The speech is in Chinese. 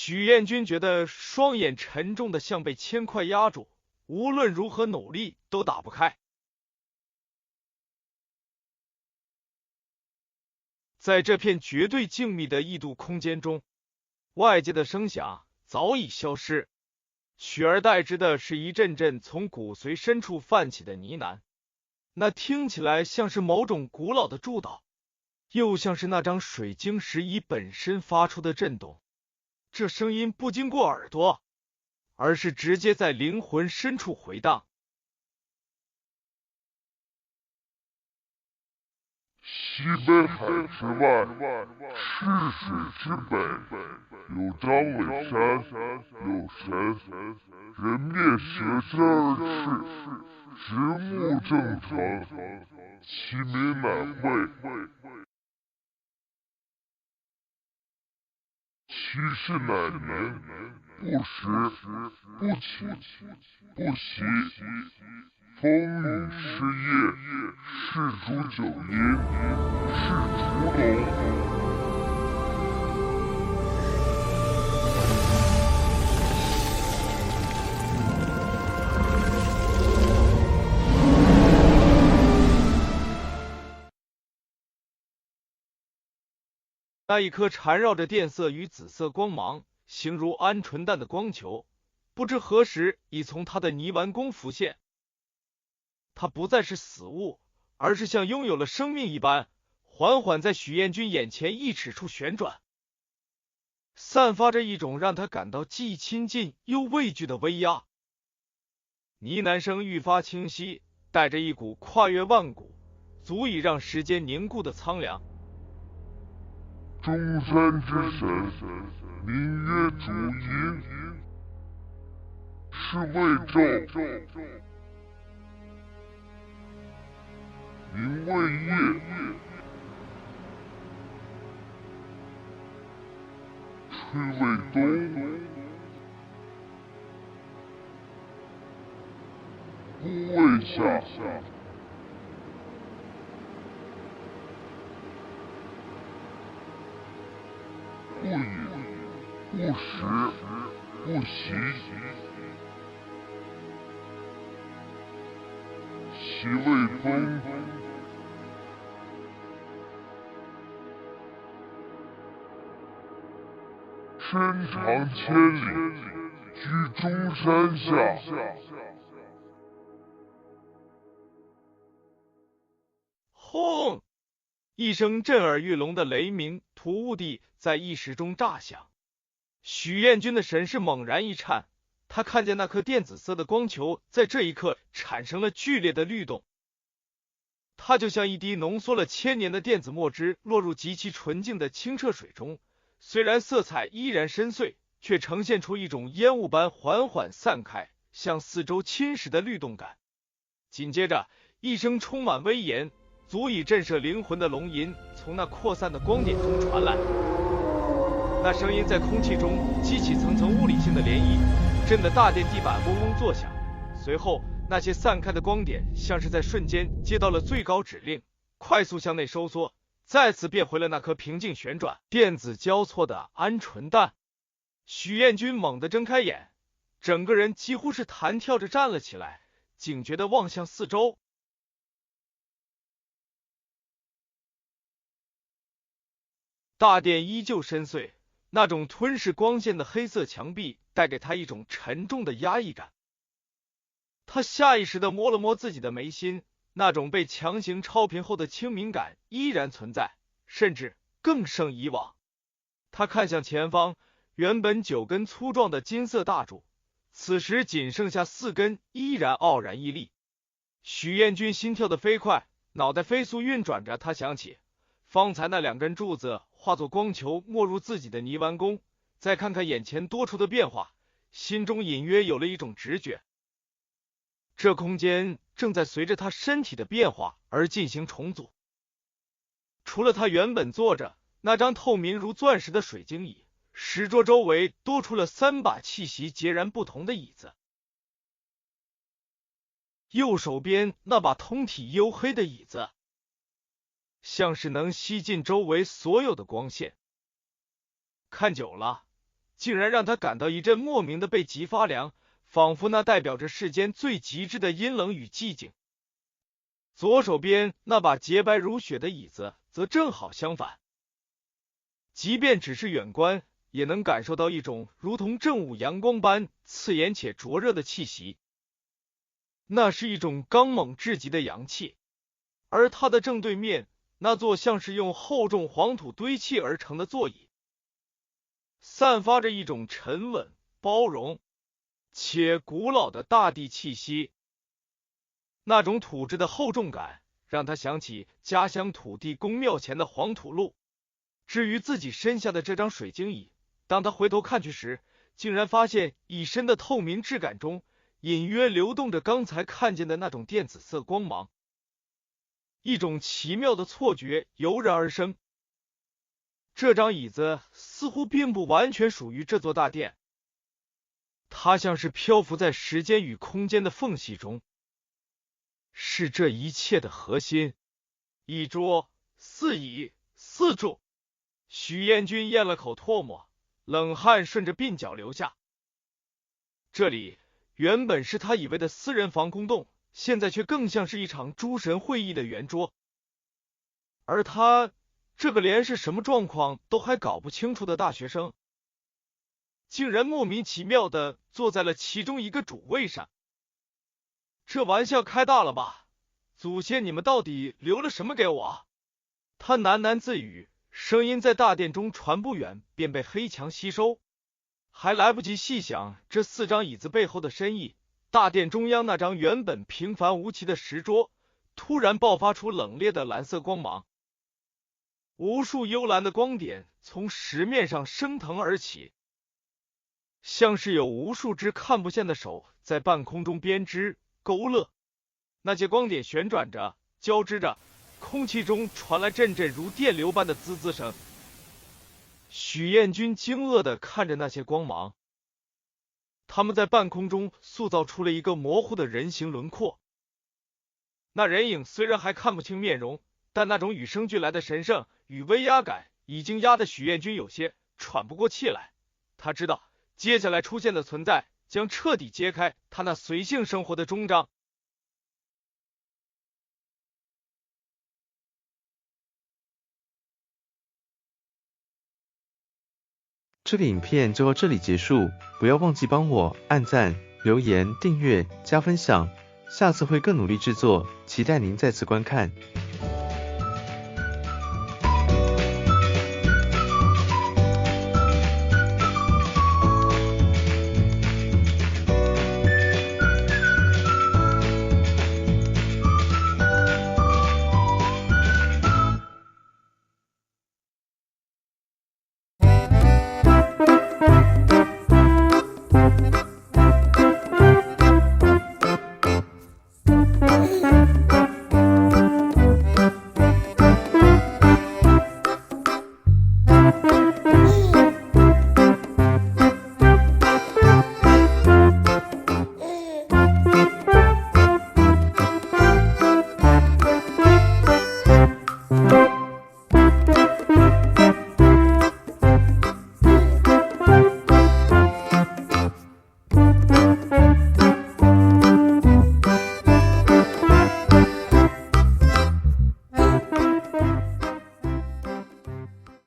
许彦君觉得双眼沉重的像被铅块压住，无论如何努力都打不开。在这片绝对静谧的异度空间中，外界的声响早已消失，取而代之的是一阵阵从骨髓深处泛起的呢喃，那听起来像是某种古老的祝祷，又像是那张水晶石椅本身发出的震动。这声音不经过耳朵，而是直接在灵魂深处回荡。西北海之外，赤水之北，有张尾山，有神，人面蛇身而赤，直目正成，其名乃会。其事乃明，不时，不寝，不息。风雨是夜，是煮酒饮，是烛龙。那一颗缠绕着电色与紫色光芒，形如鹌鹑蛋的光球，不知何时已从他的泥丸宫浮现。它不再是死物，而是像拥有了生命一般，缓缓在许彦君眼前1尺处旋转，散发着一种让他感到既亲近又畏惧的威压。呢喃声愈发清晰，带着一股跨越万古，足以让时间凝固的苍凉。中山之神，名曰烛阴，是魏纣，名为夜，吹为东，孤为夏。不饮，不食，不息，其为风。身长千里，居中山下。轰！一声震耳欲聋的雷鸣突兀地在一时中炸响，许彦君的神识猛然一颤，他看见那颗电紫色的光球在这一刻产生了剧烈的律动，它就像一滴浓缩了1000年的电子墨汁落入极其纯净的清澈水中，虽然色彩依然深邃，却呈现出一种烟雾般缓缓散开，向四周侵蚀的律动感。紧接着，一声充满威严，足以震慑灵魂的龙吟从那扩散的光点中传来。那声音在空气中激起层层物理性的涟漪，震得大殿地板嗡嗡作响。随后，那些散开的光点像是在瞬间接到了最高指令，快速向内收缩，再次变回了那颗平静旋转、电子交错的鹌鹑蛋。许彦君猛地睁开眼，整个人几乎是弹跳着站了起来，警觉地望向四周。大殿依旧深邃，那种吞噬光线的黑色墙壁带给他一种沉重的压抑感。他下意识地摸了摸自己的眉心，那种被强行超频后的清明感依然存在，甚至更胜以往。他看向前方，原本9根粗壮的金色大柱，此时仅剩下4根依然傲然屹立。许彦君心跳得飞快，脑袋飞速运转着，他想起方才那2根柱子化作光球没入自己的泥丸宫，再看看眼前多出的变化，心中隐约有了一种直觉，这空间正在随着他身体的变化而进行重组。除了他原本坐着那张透明如钻石的水晶椅，石桌周围多出了3把气息截然不同的椅子。右手边那把通体黝黑的椅子，像是能吸进周围所有的光线。看久了，竟然让他感到一阵莫名的背脊发凉，仿佛那代表着世间最极致的阴冷与寂静。左手边那把洁白如雪的椅子则正好相反，即便只是远观，也能感受到一种如同正午阳光般刺眼且灼热的气息。那是一种刚猛至极的阳气，而它的正对面，那座像是用厚重黄土堆砌而成的座椅，散发着一种沉稳、包容且古老的大地气息。那种土质的厚重感，让他想起家乡土地公庙前的黄土路。至于自己身下的这张水晶椅，当他回头看去时，竟然发现椅身的透明质感中，隐约流动着刚才看见的那种电紫色光芒。一种奇妙的错觉油然而生。这张椅子似乎并不完全属于这座大殿，它像是漂浮在时间与空间的缝隙中，是这一切的核心。一桌四椅四柱，许彦君咽了口唾沫，冷汗顺着鬓角流下。这里原本是他以为的私人防空洞，现在却更像是一场诸神会议的圆桌。而他这个连是什么状况都还搞不清楚的大学生，竟然莫名其妙的坐在了其中一个主位上。这玩笑开大了吧？祖先你们到底留了什么给我？他喃喃自语，声音在大殿中传不远便被黑墙吸收。还来不及细想这四张椅子背后的深意，大殿中央那张原本平凡无奇的石桌突然爆发出冷冽的蓝色光芒，无数幽蓝的光点从石面上升腾而起，像是有无数只看不见的手在半空中编织勾勒。那些光点旋转着，交织着，空气中传来阵阵如电流般的滋滋声。许彦君惊愕地看着那些光芒，他们在半空中塑造出了一个模糊的人形轮廓。那人影虽然还看不清面容，但那种与生俱来的神圣与威压感已经压得许彦君有些喘不过气来。他知道接下来出现的存在将彻底揭开他那随性生活的终章。这个影片就到这里结束，不要忘记帮我按赞、留言、订阅、加分享，下次会更努力制作，期待您再次观看。